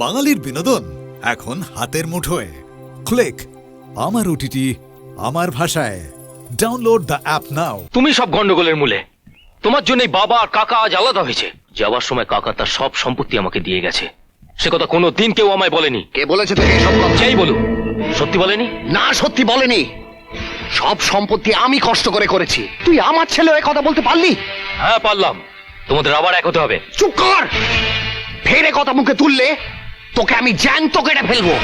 বাঙালির বিনোদন এখন হাতের মুঠোয়। ক্লিক আমার ওটিটি আমার ভাষায়। ডাউনলোড দ্য অ্যাপ নাও। তুমি সব গন্ডগোলের মূলে। তোমার জন্যই বাবা আর কাকা আজ আলাদা হয়েছে। যাওয়ার সময় কাকা তার সব সম্পত্তি আমাকে দিয়ে গেছে। সে কথা কোনো দিন কেউ আমায় বলেনি। কে বলেছে তোকে সব কথা? যেই বলুক, সত্যি বলেনি। না, সত্যি বলেনি। সব সম্পত্তি আমি কষ্ট করে করেছি। তুই আমার ছেলে হয়ে কথা বলতে পারলি? হ্যাঁ পারলাম। তোমাদের আবার এক হতে হবে। চুপ কর। ফেরে কথা মুখে তুললে তোকে আমি জ্যান্ত কেটে ফেলবো।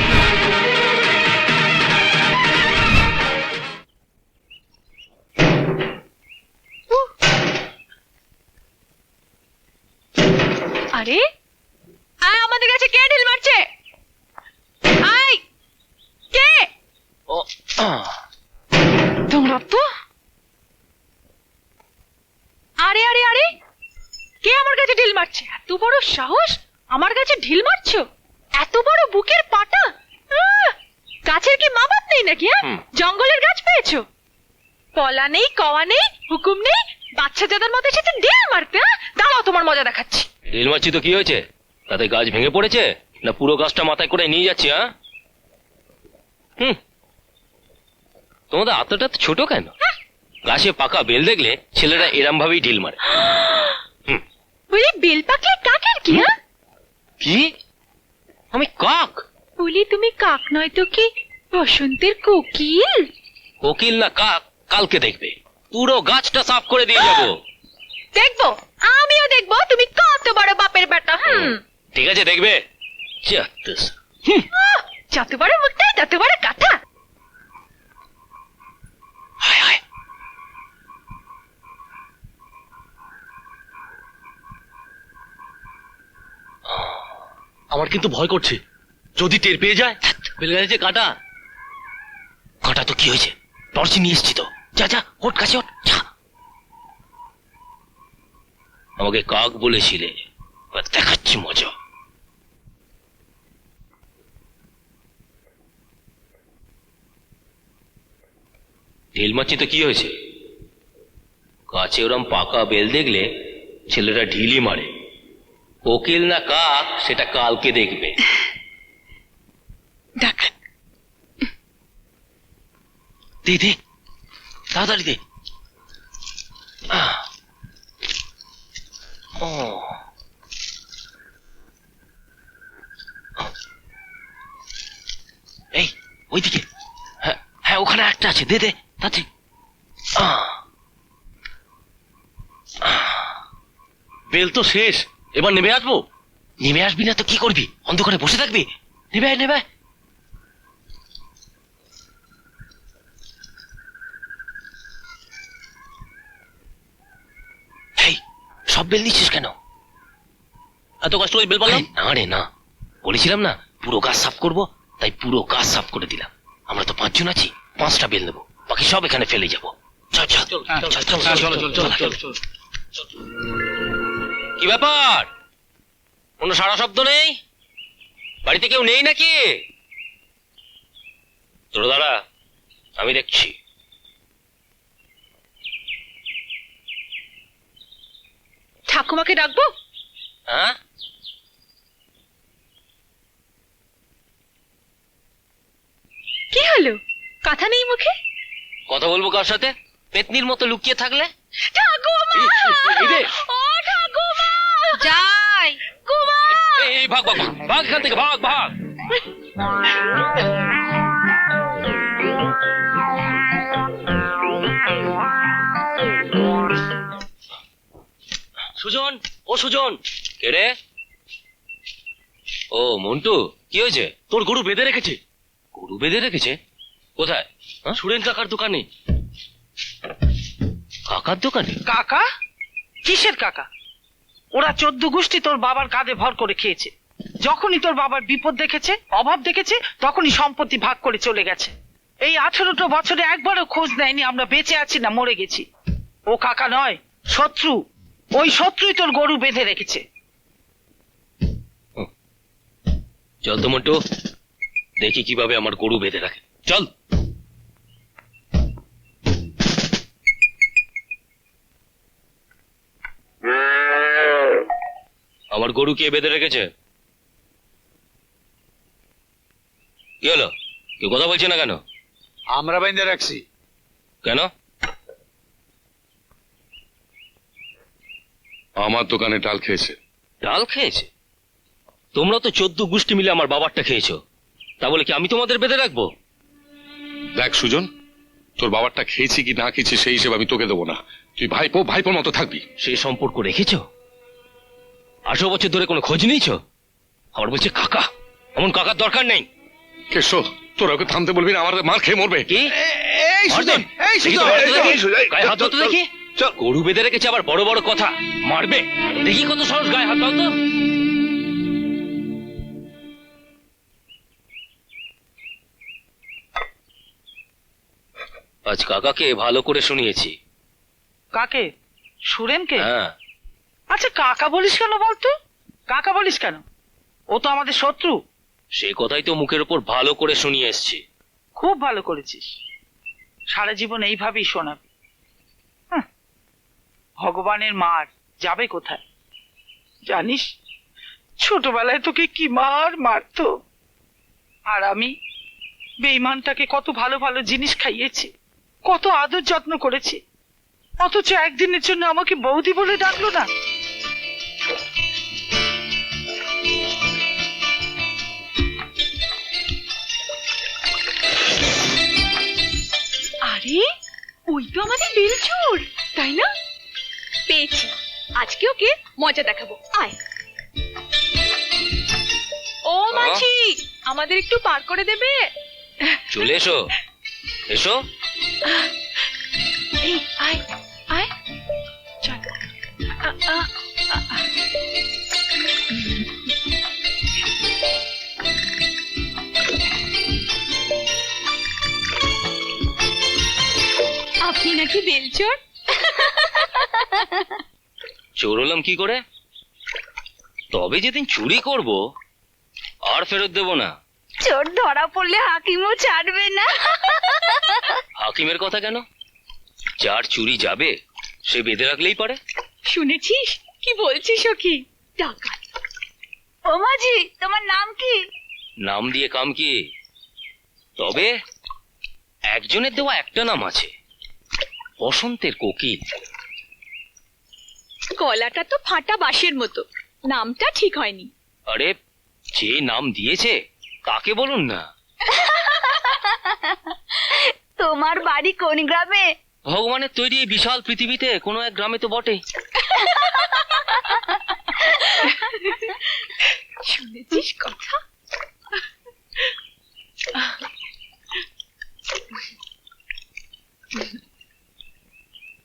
আরে আয়, আমাদের কাছে কে ঢিল মারছে? আয়, কে ও, তোমরা তো? আরে আরে আরে, কে আমার কাছে ঢিল মারছে? এত বড় সাহস, আমার কাছে ঢিল মারছো? এত বড় বুকের পাটা! গাছের কি মা বাপ নেই নাকি? জঙ্গলের গাছ পেয়েছো? পলা নেই, কওয়া নেই, হুকুম নেই, বাচ্চা দাদার মতো এসেছে ঢিল মারতে? দাঁড়াও, তোমার মজা দেখাচ্ছি। ঢিল মারছি তো কি হয়েছে? তাতে গাছ ভেঙে পড়েছে না পুরো গাছটা মাথায় করে নিয়ে যাচ্ছি? তোমাদের আত্মাটা তো ছোট কেন? গাছে পাকা বেল দেখলে ছেলেরা এরম ভাবেই ঢিল মারে। বলি, বেল পাকলে কাকের কি? কি? আমি কাক? বলি, তুমি কাক নয় তো কি বসন্তের কোকিল? কোকিল না কাক কালকে দেখবে। পুরো গাছটা সাফ করে দিয়ে যাবো। দেখবো, আমিও দেখবো তুমি কত বড় বাপের বেটা। ঠিক আছে, দেখবে। যত বড় মুখটা তত বড় কথা। হায় হায়। আমার কিন্তু ভয় করছে, যদি টের পেয়ে যায়। বেলগাছে কাটা। কাটা তো কি হয়েছে, টর্চি নিয়ে এসছি তো। যা যা, ওঠ কাছে ওঠ, যা। আমাকে কাক বলেছিলে, দেখাচ্ছি মজা। ঢিল মারছি তো কি হয়েছে? গাছে ওরম পাকা বেল দেখলে ছেলেরা ঢিলই মারে। কোকিল না কাক সেটা কালকে দেখবে। দেখান। দে দে, তাড়াতাড়ি দে। ও, এই ওইদিকে। হ্যাঁ হ্যাঁ, ওখানে একটা আছে, দে দে তাড়াতাড়ি। বেল তো শেষ, এবার নেমে আসবো। নেমে আসবি না তো কি করবি? অন্ধকারে বসে থাকবি? নেমে আয়, নেমে আয়। এই, সব বেল নিচ্ছিস কেন? এত কষ্ট করে বেল পারলাম না রে না। বলেছিলাম না পুরো গাছ সাফ করবো, তাই পুরো গাছ সাফ করে দিলাম। আমরা তো 5 জন আছি, 5টা বেল নেবো, বাকি সব এখানে ফেলে যাবো। চল চল চল। কি ব্যাপার? কোনো সারা শব্দ নেই? বাড়িতে কেউ নেই নাকি? তোরা দাঁড়া, আমি দেখছি। ঠাকুমাকে ডাকবো? হ্যাঁ, কি হলো, কথা নেই মুখে? কথা বলবো কার সাথে? পেতনির মতো লুকিয়ে থাকলে? ঠাকুমা! এই রে। ও ঠাকুমা! যাই কুমা! এই ভাগ ভাগ ভাগ এখান থেকে, ভাগ ভাগ। সুজন, ও সুজন। কে রে? ও মন্টু, কি হয়েছে? তোর গরু বেঁধে রেখেছে। গরু বেঁধে রেখেছে? কোথায়? সুরেন কাকার দোকানে। কাকার দোকানে? কাকা? কিসের কাকা? ওরা 14 গোষ্ঠী তোর বাবার কাঁধে ভর করে খেয়েছে। যখনই তোর বাবার বিপদ দেখেছে, অভাব দেখেছে, তখনই সম্পত্তি ভাগ করে চলে গেছে। এই 18টা বছরে একবারও খোঁজ নেয়নি আমরা বেঁচে আছি না মরে গেছি। ও কাকা নয়, শত্রু। ওই শত্রুই তোর গরু বেঁধে রেখেছে। চল তো মন্টু, দেখি কিভাবে আমার গরু বেঁধে রাখে। চল। আমার গরু কে বেঁধে রেখেছে? কি হলো? কেউ কথা বলছে না কেন? আমরা বাইন্দে রাখছি। কেন? আমার দোকানে ডাল খেয়েছে। ডাল খেয়েছে? তোমরা তো 14 গোষ্ঠী মিলে আমার বাবারটা খেয়েছো, তা বলে কি আমি তোমাদের বেঁধে রাখবো? দেখ সুজন, তোর বাবারটা খেয়েছি কি না খেয়েছি সেই হিসেবে আমি তোকে দেবো না। তুই ভাইপোর মতো থাকবি। সেই সম্পর্ক রেখেছো? 18 বছর ধরে কোনো খোঁজ নিয়েছো? আবার বলছে কাকা। এমন কাকার দরকার নেই। কেশো, তোরা ওকে থামতে বলবি না, আমার মার খেয়ে মরবে। কি? এই সুজন, এই সুজন, গায়ে হাত দাও তো দেখি। গরু বেঁধে রেখেছে আবার বড় বড় কথা মারবে। দেখি কত সাহস, গায়ে হাত দাও তো। আজ কাকাকে ভালো করে শুনিয়েছি। কাকে? সুরেনকে? হ্যাঁ। আচ্ছা কাকা বলিস কেন বলতো? কাকা বলিস কেন? ও তো আমাদের শত্রু। সে কথাই তো মুখের উপর ভালো করে শুনিয়ে এসছি। খুব ভালো করেছিস। সারা জীবন এইভাবেই শোনাবি। হাহ, ভগবানের মার যাবে কোথায় জানিস? ছোটবেলায় তোকে কি মার মারতো, আর আমি বেঈমানটাকে কত ভালো ভালো জিনিস খাইয়েছি, কত আদর যত্ন করেছি, অথচ একদিনের জন্য আমাকে বৌদি বলে ডাকলো না। আরে ওই তো আমাদের বেলচুর, তাই না? পেয়েছি, আজকে ওকে মজা দেখাবো। আয়। ও মাছি, আমাদের একটু পার করে দেবে? চলে এসো, এসো। এই আয় আয়, চল। আ, আ, আ, আ। আপনি নাকি বেলচোর? চোর হলাম কি করে? তবে যেদিন চুরি করব আর ফেরত দেব না। চোর ধরা পড়লে হাকিমও ছাড়বে না। হাকিমের কথা কেন? যার চুরি যাবে সে বেঁধে রাখলেই পারে। শুনেছিস কি বলছিস ও? কি ডাকাত? ও মাঝি, তোমার নাম কি? নাম দিয়ে কাম কি? তবে একজনের দেওয়া একটা নাম আছে, বসন্তের কোকিল। গলাটা তো ফাটা বাঁশের মতো, নামটা ঠিক হয়নি। আরে যে নাম দিয়েছে তাকে বলুন না। তোমার বাড়ি কোন গ্রামে? ভগবানের তৈরি এই বিশাল পৃথিবীতে কোনো এক গ্রামে তো বটে। শুনেছিস কথা?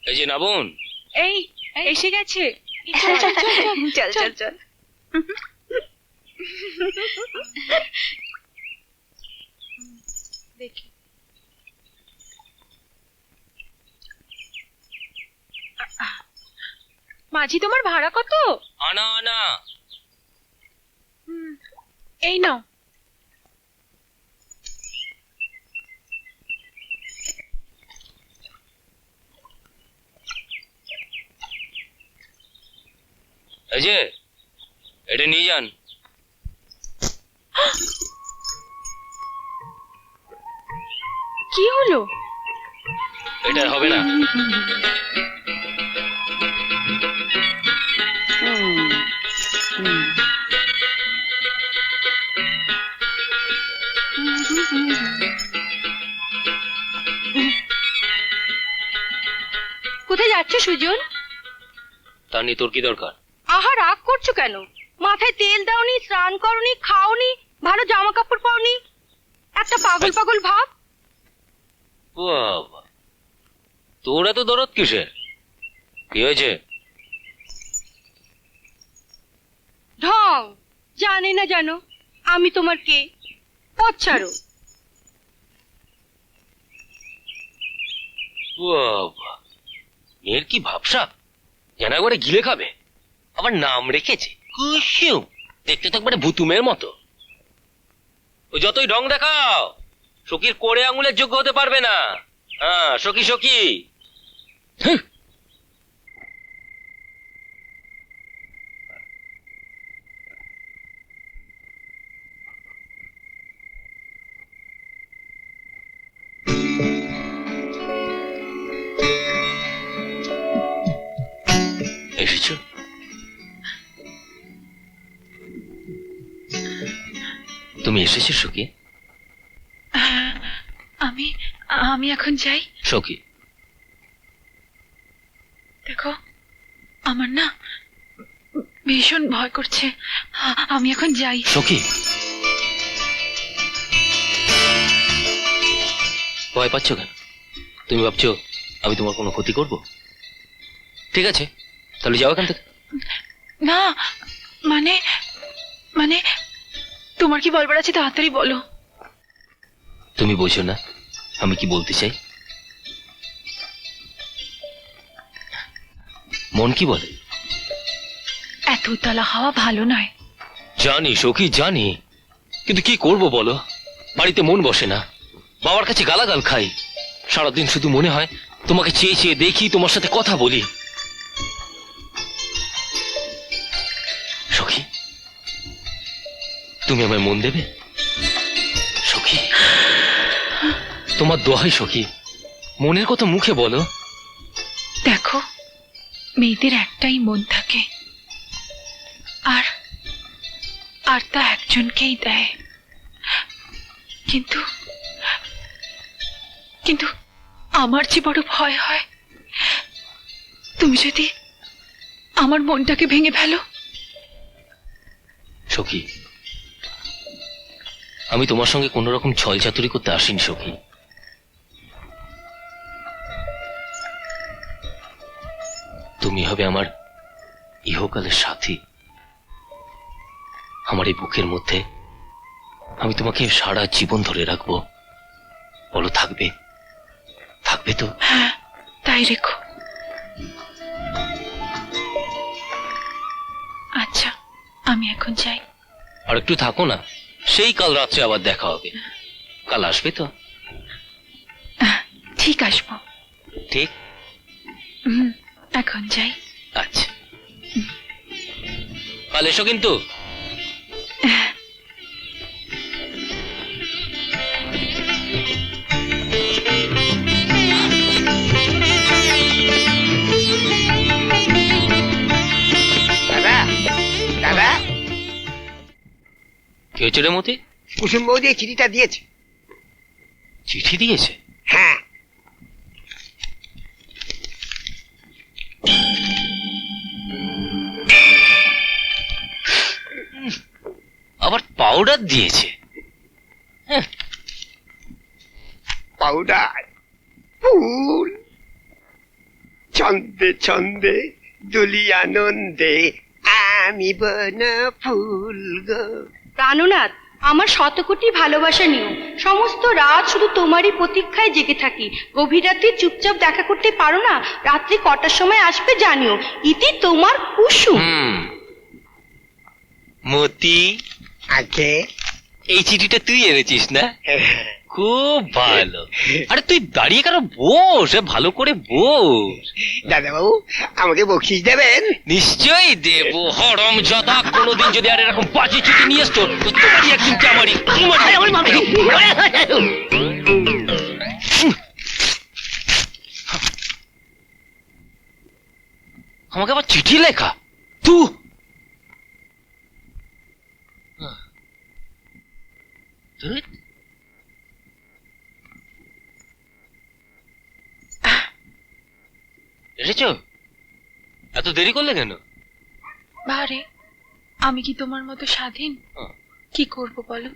এই যে নাবন, এই এসে গেছে। চল চল চল। দেখি মাঝি, তোমার ভাড়া কত? আনা আনা। এই নাও। এই যে এটা নিয়ে যান। কি হলো? এটা হবে না। কোথায় যাচ্ছ সুজন? তা নিয়ে তোর কি দরকার? আহা, রাগ করছো কেন? মাথায় তেল দাওনি, স্নান করনি, খাওনি, ভালো জামা কাপড় পাওনি, একটা পাগল পাগল ভাব। বাবা, তোর এত দরদ কিসের? কি হয়েছে? ঢং জানে না জানো আমি তোমার কে? পথ ছাড়ো। বাবা, মেয়ের কি ভাবসাব, যেন একবারে গিলে খাবে। আবার নাম রেখেছে কুসুম, দেখতে তো একবারে ভুতুমের মতো। ও যতই ঢং দেখাও, সখীর কোড়ে আঙুলের যোগ্য হতে পারবে না। হ্যাঁ, সখী সখী। তুমি এসেছো সখী? আমি আমি এখন যাই। সখী, দেখো আমার না ভীষণ ভয় করছে, আমি এখন যাই। সখী, ভয় পাচ্ছ কেন? তুমি ভাবছো আমি তোমার কোনো ক্ষতি করব? ঠিক আছে, তাহলে যাও এখান থেকে। না মানে মানে তোমার কি বলবার আছে তাড়াতাড়ি বলো। তুমি বোঝো না আমি কি বলতে চাই? মন কি বলে? এত উতলা হাওয়া ভালো নয়। জানি সখী, জানি, কিন্তু কি করব বলো? বাড়িতে মন বসে না, বাবার কাছে গালাগাল খাই, সারাদিন শুধু মনে হয় তোমাকে চেয়ে চেয়ে দেখি, তোমার সাথে কথা বলি। সখী, তুমি আমায় মন দেবে? সখী, তোমার দোহাই সখী, মনের কথা মুখে বলো। দেখো মেয়েদের একটাই মন থাকে, আর আর তা একজনকেই দেয়, কিন্তু কিন্তু আমার যে বড় ভয় হয় তুমি যদি আমার মনটাকে ভেঙে ফেলো। সখী, আমি তোমার সঙ্গে কোন রকম ছল চাতুরি করতে আসিনি সখী। তুমি হবে আমার ইহকালের সাথী, আমার এই বুকের মধ্যে আমি তোমাকে সারা জীবন ধরে রাখবো। বলো, থাকবে? থাকবে তো? হ্যাঁ, তাই রেখো। আচ্ছা, আমি এখন যাই। আর একটু থাকো না, সেই কাল রাত্রে আবার দেখা হবে। কাল আসবে তো? ঠিক আসবো। ঠিক। এখন যাই। আচ্ছা, কাল এসো কিন্তু। দাদা দাদা, কি হয়েছে রে মতি? কুসুম বৌদি এই চিঠিটা দিয়েছে। চিঠি দিয়েছে? হ্যাঁ। আবার পাউডার দিয়েছে? পাউডার, ফুল, ছন্দে ছন্দে দুলি আনন্দে আমি বন ফুল গো। প্রাণনাথ, আমার শতকোটি ভালোবাসা নিও। সমস্ত রাত শুধু তোমারই প্রতীক্ষায় জেগে থাকি। গভীর রাতে চুপচাপ দেখা করতে পারো না, রাত্রি কটার সময় আসবে জানিও। ইতি তোমার কুসুম। মতি, আগে এই চিঠিটা তুই এনেছিস না? খুব ভালো। আরে তুই দাঁড়িয়ে কেন? বস, ভালো করে বস। দাদা বাবু, আমাকে বকশিস দেবেন? নিশ্চয়ই দেব। হরম জাদা, কোনোদিন যদি আর এরকম বাজে চিঠি নিয়ে আসতো তো তোমারই একদিন আমারই। আমাকে আবার চিঠি লেখা? তুই এসেছো? এত দেরি করলে কেন? বারে, আমি কি তোমার মতো স্বাধীন? কি করব বলো,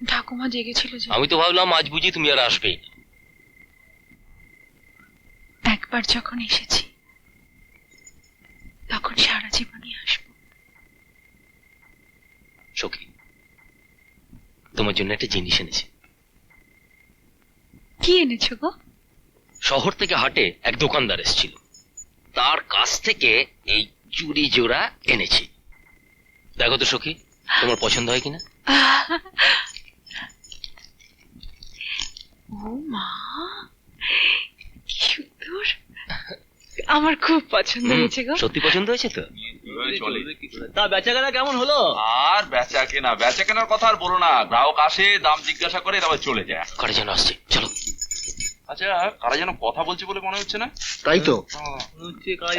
ঠাকুমা জেগেছিল যে। আমি তো ভাবলাম আজ বুঝি তুমি আর আসবেই না। একবার যখন এসেছি তখন সারা জীবনই আসবো। সখী, তোমার জন্য একটা জিনিস এনেছি। কি এনেছো গো? শহর থেকে হাটে এক দোকানদার এসেছিল, তার কাছ থেকে এই চুড়ি জোড়া এনেছি। দেখো তো সখী, তোমার পছন্দ হয় কিনা? ও মা, কি সুন্দর! আমার খুব পছন্দ হয়েছে গো। সত্যি পছন্দ হয়েছে তো? তা বেচাকেনা কেমন হলো? আর বেচা কেনার কথা আর বলো না, গ্রাহক আসে, দাম জিজ্ঞাসা করে, তারপর চলে যায়। কারে যেন আসছে, চলো। আচ্ছা, কারা যেন কথা বলছে বলে মনে হচ্ছে না? তাই তো।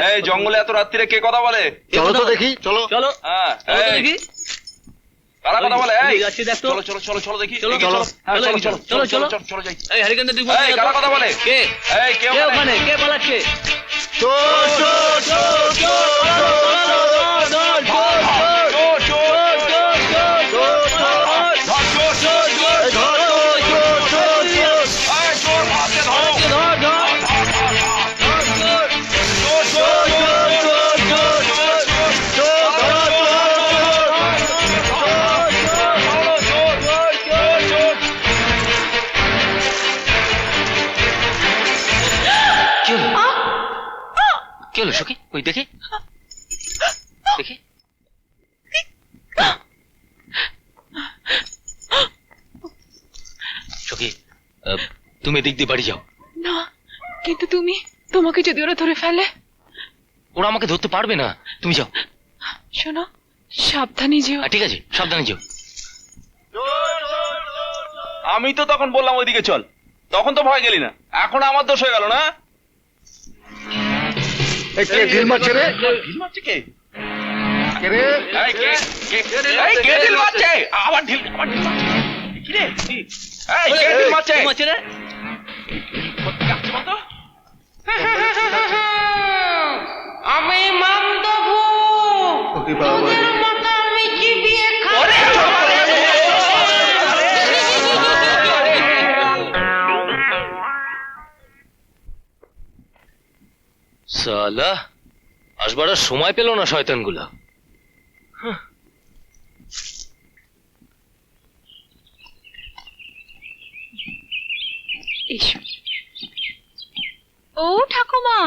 এই জঙ্গলে এত রাত্রিরে কে কথা বলে? চলো তো দেখি, চলো। হ্যাঁ, এই, কারা কথা বলে এই যাচ্ছি দেখ তো। চলো চলো চলো চলো দেখি চলো, এগিয়ে চলো। হ্যাঁ, চলো, চলো চলো চলো, চলো চলো। চলো চলো যাই এই হরিকেন তুই এই কারা কথা বলে কে এই কে কে ওখানে ওখানে কে পালাচ্ছে কি হলো সখী ওই দেখি দেখি সখী তুমি এদিক দিয়ে বাড়ি যাও। না কিন্তু তোমাকে যদি ওরা ধরে ফেলে? ওরা আমাকে ধরতে পারবে না, তুমি যাও। শোনো, সাবধানে যেও। ঠিক আছে, সাবধানে যাও। আমি তো তখন বললাম ওইদিকে চল, তখন তো ভয় গেলি না, এখন আমার দোষ হয়ে গেল না? কে ঢিল মারছে রে? ঢিল মারছে কে? কে রে? এই কে ঢিল মারছে? আবার ঢিল মারছে? কি রে? এই কে ঢিল মারছে? মারছে রে? আমি মামদবু তোদের মতো আমি চিবিয়ে খাবো। সালা আসবার আর সময় পেল না শয়তানগুলো। এসো। ও ঠাকুমা,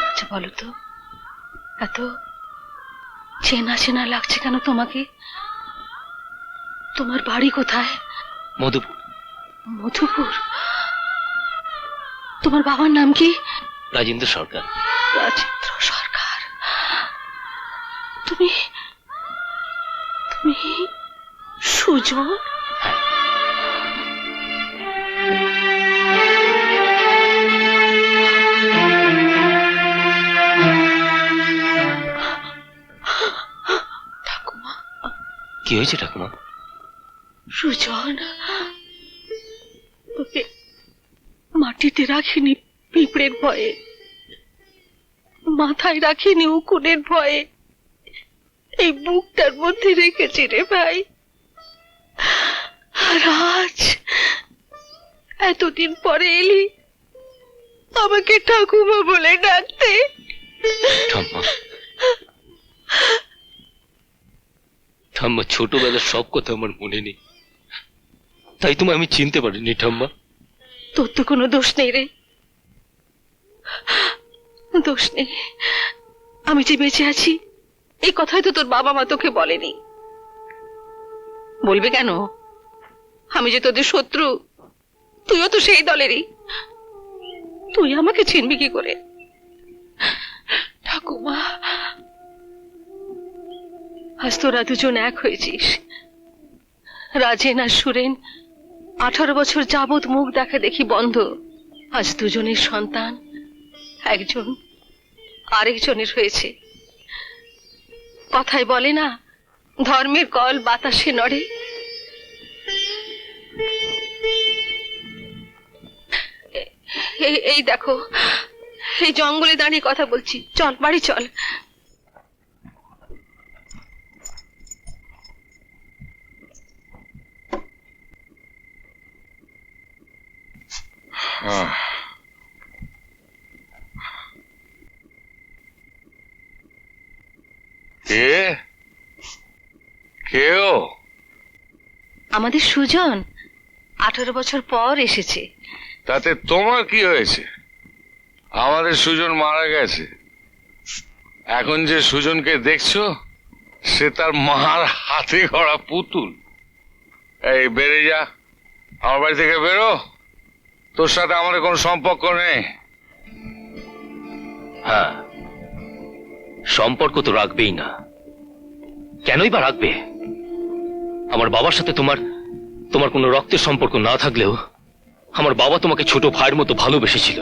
আচ্ছা বলো তো, এত চেনা চেনা লাগছে কেন তোমাকে? তোমার বাড়ি কোথায়? মধুপুর। মধুপুর? তোমার বাবার নাম কি? রাজেন্দ্র সরকার। রাজেন্দ্র সরকার। তুমি তুমি সুজন? ঠাকুমা। কি হয়েছে ঠাকুমা? সুজন, তোকে মাটিতে রাখিনি পিঁপড়ের ভয়ে, মাথায় রাখিনি উকুনের ভয়ে, এই বুকটার মধ্যে রেখেছি রে ভাই। আর আজ এতদিন পরে এলি আমাকে ঠাকুমা বলে ডাকতে। ঠাম্মা, ঠাম্মা ছোটবেলার সব কথা আমার মনে নেই, তাই তোমায় আমি চিনতে পারিনি ঠাম্মা। তোর তো কোনো দোষ নেই রে, দোষ নেই। আমি যে বেঁচে আছি এই কথাই তো তোর বাবা মা তোকে বলেনি। বলবে কেন? আমি যে তোদের শত্রু, তুইও তো সেই দলেরই, তুই আমাকে চিনবি কি করে? ঠাকুমা, আজ তোরা দুজন এক হয়েছিস। রাজেন আর সুরেন 18 বছর যাবৎ মুখ দেখা দেখি বন্ধ। আজ দুজনের সন্তান একজন আরেকজনের হয়েছে। কথায় বলে না, ধর্মের কল বাতাসে নড়ে। এই দেখো, এই জঙ্গলে দাঁড়িয়ে কথা বলছি, চল বাড়ি চল। কে কেও? আমাদের সুজন 18 বছর পর এসেছে। তাতে তোমার কি হয়েছে? আমাদের সুজন মারা গেছে। এখন যে সুজনকে দেখছো সে তার মার হাতে গড়া পুতুল। এই বেড়ে যা, আমার বাড়ি থেকে বেরো, তোর সাথে আমাদের কোনো সম্পর্ক নেই। হ্যাঁ, সম্পর্ক তো রাখবেই না, কেনই বা রাখবে? আমার বাবার সাথে তোমার কোনো রক্তের সম্পর্ক না থাকলেও আমার বাবা তোমাকে ছোট ভাইয়ের মতো ভালোবেসেছিল।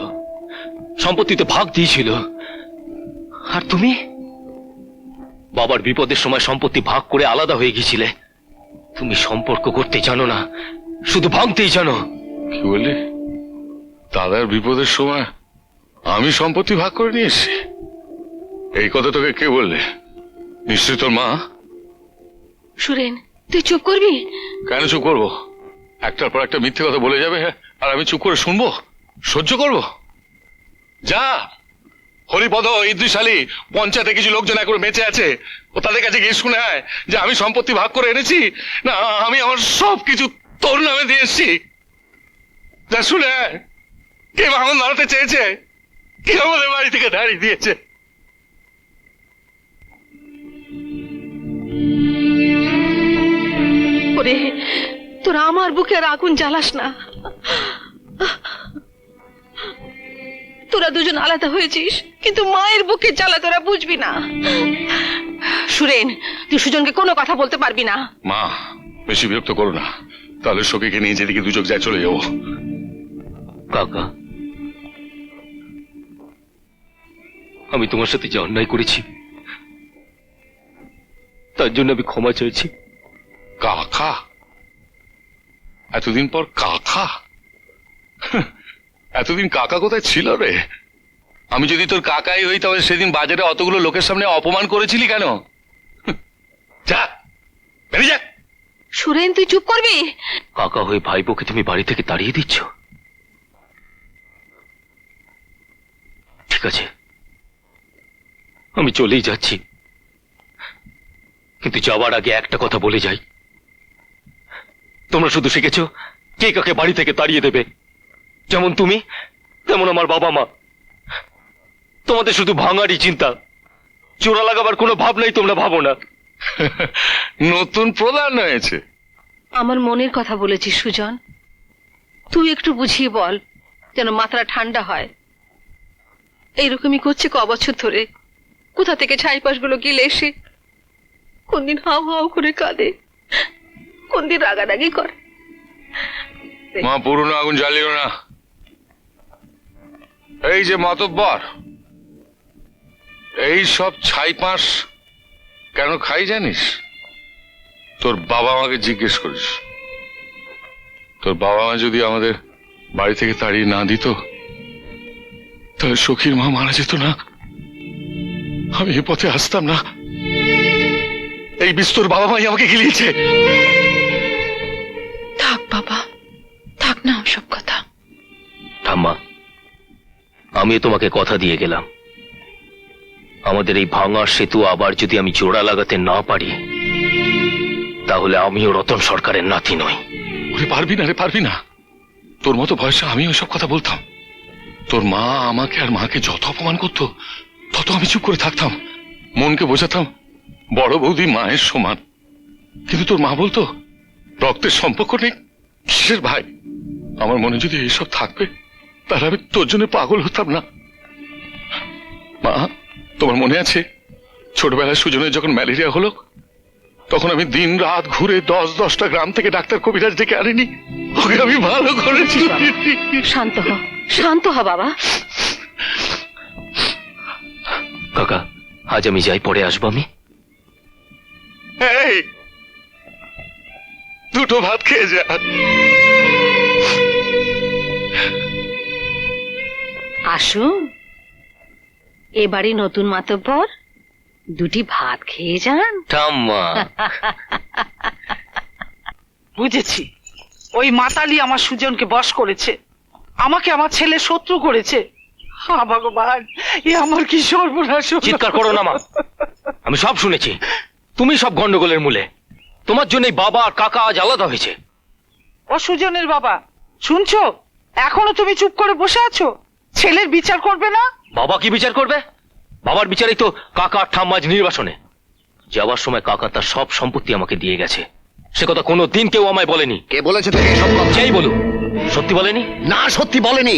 সম্পত্তিতে ভাগ দিয়েছিল, আর তুমি বাবার বিপদের সময় সম্পত্তি ভাগ করে আলাদা হয়ে গিয়েছিলে। তুমি সম্পর্ক করতে জানো না, শুধু ভাঙতেই জানো। কি বললি? দাদার বিপদের সময় আমি সম্পত্তি ভাগ করে নিয়েছি? এই কথা তোকে কে বললে? নিশ্চয়ই তোর মা। সুরেন, তুই চুপ করবি? কেন চুপ করবো? একটার পর একটা মিথ্যে কথা বলে যাবে, আর আমি চুপ করে শুনবো, সহ্য করব? যা হরিপদ, ইদ্রিশালী, পঞ্চায়েতে কিছু লোকজন এখন বেঁচে আছে, ও তাদের কাছে গিয়ে শুনে আয় যে আমি সম্পত্তি ভাগ করে এনেছি, না আমি আমার সব কিছু তোর নামে দিয়ে এসছি। যা শুনে আয়, কে ভাঙন দাঁড়াতে চেয়েছে, কে আমাদের বাড়ি থেকে দাঁড়িয়ে দিয়েছে। ওরে, তোরা আমার বুকের আগুন জ্বালাস না। তোরা দুজন আলাদা হয়েছিস, কিন্তু মায়ের বুকের জ্বালা তোরা বুঝবি না। সুরেন, তুই সুজনকে কোনো কথা বলতে পারবি না। মা, বেশি বিরক্ত করো না, তাহলে সখীকে নিয়ে যেদিকে দুচোখ যায় চলে যাবো। কাকা, আমি তোমার সাথে যে অন্যায় করেছি তার জন্য আমি ক্ষমা চাইছি। কাকা? এতদিন পর কাকা? এতদিন কাকা কোথায় ছিল রে? আমি যদি তোর কাকাই হই তাহলে সেদিন বাজারে অতগুলো লোকের সামনে অপমান করেছিলি কেন? যা, বেরিয়ে যা। সুরেন, তুই চুপ করবি? কাকা হয়ে ভাইপোকে তুমি বাড়ি থেকে তাড়িয়ে দিচ্ছ? ঠিক আছে, আমি চলেই যাচ্ছি, কিন্তু যাওয়ার আগে একটা কথা বলে যাই। তোমরা শুধু শিখেছো কে কাকে বাড়ি থেকে তাড়িয়ে দেবে। যেমন তুমি, তেমন আমার বাবা মা। তোমাদের শুধু ভাঙারই চিন্তা, জোড়া লাগাবার কোনো ভাবনাই তোমরা ভাবো না। নতুন প্রধান হয়েছে। আমার মনের কথা বলেছিস সুজন, তুই একটু বুঝিয়ে বল যেন মাথাটা ঠান্ডা হয়। এইরকমই করছে ক বছর ধরে। কোথা থেকে ছাইপাশগুলো গিলে এসে কোন দিন হাও হাও করে কাঁদে, কোন দিন রাগারাগি করে। মা, পুরনো আগুন জ্বালিও না। এই যে মাতব্বর, এই সব ছাইপাঁশ কেন খাই জানিস? তোর বাবা মাকে জিজ্ঞেস করিস। তোর বাবা মা যদি আমাদের বাড়ি থেকে তাড়িয়ে না দিত তাহলে সখীর মা মারা যেত না, আমি এ পথে আসতাম না। এই বিস্তর বাবা মাই আমাকে গিলিয়েছে। থাক বাবা, থাক না সব কথা। ঠাম্মা, আমি তোমাকে কথা দিয়ে গেলাম, আমাদের এই ভাঙা সেতু আবার যদি আমি জোড়া লাগাতে না পারি তাহলে আমিও রতন সরকারের নাতি নই। ওরে পারবি না রে, পারবি না। তোর মতো বয়সে আমি ওইসব কথা বলতাম। তোর মা আমাকে আর মাকে যত অপমান করতো তত আমি চুপ করে থাকতাম, মনকে বোঝাতাম বড় বৌদি মায়ের সমান। কিন্তু তোর মা বলতো রক্তের সম্পর্ক নেই, কিসের ভাই। আমার মনে যদি এইসব থাকবে তাহলে আমি তোর জন্য পাগল হতাম না। মা, তোমার মনে আছে ছোটবেলায় সুজনের যখন ম্যালেরিয়া হলো তখন আমি দিন রাত ঘুরে 10-10টা গ্রাম থেকে ডাক্তার কবিরাজ ডেকে আনিনি? ওকে আমি ভালো করেছি। শান্ত হ, শান্ত হ বাবা। কাকা, আজ আমি যাই, পরে আসবো আমি। এই, দুটো ভাত খেয়ে যা। আসুন, এবারে নতুন মাতব্বর, দুটি ভাত খেয়ে যান। ঠাম্মা, বুঝেছি, ওই মাতালি আমার সুজনকে বশ করেছে, আমাকে আমার ছেলে শত্রু করেছে। হা ভগবান, এ আমার কি সর্বনাশ হলো। চিৎকার করো না মা, আমি সব শুনেছি। তুমি সব গন্ডগোলের মূলে, তোমার জন্যই বাবা আর কাকা আজ আলাদা হয়েছে। ও সুজনের বাবা, শুনছো? এখনো তুমি চুপ করে বসে আছো? ছেলের বিচার করবে না? বাবা কি বিচার করবে? বাবার বিচারেই তো কাকা আর ঠাম্মা আজ নির্বাসনে। যাওয়ার সময় কাকা তার সব সম্পত্তি আমাকে দিয়ে গেছে, সে কথা কোনো দিন কেউ আমায় বলেনি। কে বলেছে তোকে এসব কথা? যেই বলুক, সত্যি বলেনি? না, সত্যি বলেনি।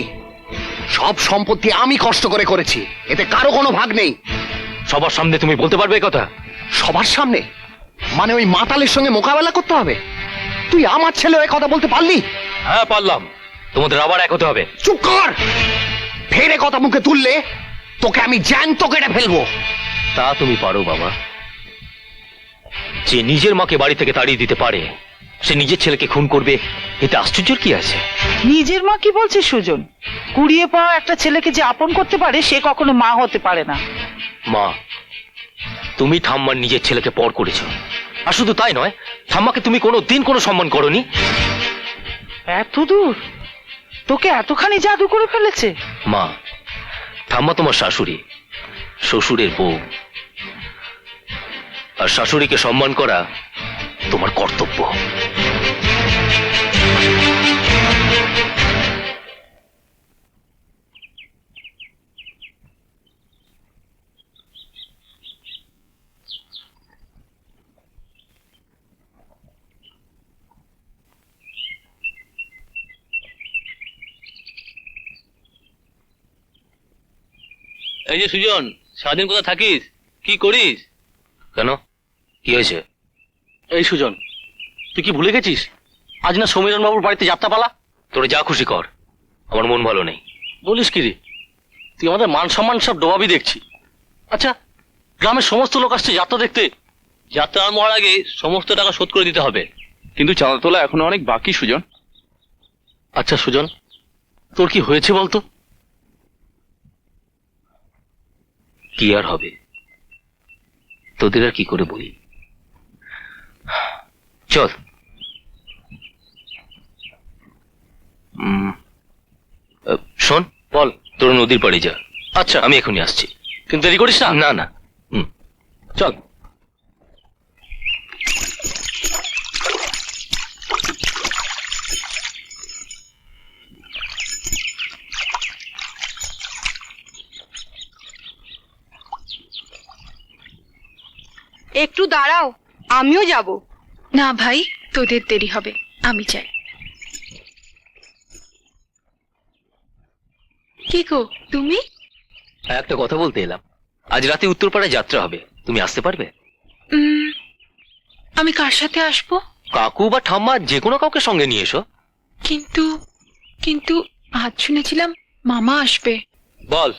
সব সম্পত্তি আমি কষ্ট করে করেছি, এতে কারো কোনো ভাগ নেই। সবার সামনে তুমি বলতে পারবে এই কথা? সবার সামনে? মানে ওই মাতালের সঙ্গে মোকাবেলা করতে হবে? তুই আমার ছেলে হয়ে কথা বলতে পারলি? হ্যাঁ পারলাম, তোমাদের আবার এক হতে হবে। চুপ কর! ঢেরে কথা মুখে তুললে তোকে আমি জ্যান্ত কেটে ফেলবো। তা তুমি পারো বাবা। যে নিজের মাকে বাড়ি থেকে তাড়িয়ে দিতে পারে সে নিজের ছেলেকে খুন করবে, এতে আশ্চর্যের কি আছে? নিজের মা কি বলছে সুজন? কুড়িয়ে পাওয়া একটা ছেলেকে যে আপন করতে পারে সে কখনো মা হতে পারে না। মা, তুমি ঠাম্মার নিজের ছেলেকে পর করেছো। আর শুধু তাই নয়, ঠাম্মাকে তুমি কোনো দিন কোনো সম্মান করনি। এত দূর? তোকে এতখানি জাদু করে ফেলেছে? মা, ঠাম্মা তোমার শাশুড়ি, শ্বশুরের বউ। আর শাশুড়িকে সম্মান করা তোমার কর্তব্য। এই যে সুজন, সারাদিন কোথায় থাকিস, কি করিস? কেন, কি হয়েছে? এই সুজন, তুই কি ভুলে গেছিস আজ না সমীরণ বাবুর বাড়িতে যাত্রাপালা? তোরে যা খুশি কর, আমার মন ভালো নেই। বলিস কি রে, তুই আমাদের মান সম্মান সব ডোবাবি দেখছি। আচ্ছা, গ্রামের সমস্ত লোক আসছে যাত্রা দেখতে। যাত্রা আরম্ভ হওয়ার আগে সমস্ত টাকা শোধ করে দিতে হবে। কিন্তু চাঁদা তোলা এখনো অনেক বাকি সুজন। আচ্ছা সুজন, তোর কি হয়েছে বলতো? কি আর হবে, তোদের আর কি করে বলি। চল। শোন, বল। তোর নদীর পাড়ে যা। আচ্ছা, আমি এখনই আসছি। কিন্তু দেরি করিস না। না না, চল। একটু দাঁড়াও, আমিও যাব। না ভাই, তোদের দেরি হবে, আমি যাই। কি গো তুমি? একটা কথা বলতে এলাম। আজ রাতে উত্তরপাড়ায় যাত্রা হবে, তুমি আসতে পারবে? আমি কার সাথে আসবো? কাকু বা ঠাম্মা যে কোনো কাউকে সঙ্গে নিয়ে এসো। কিন্তু কিন্তু আজ শুনেছিলাম মামা আসবে। বল,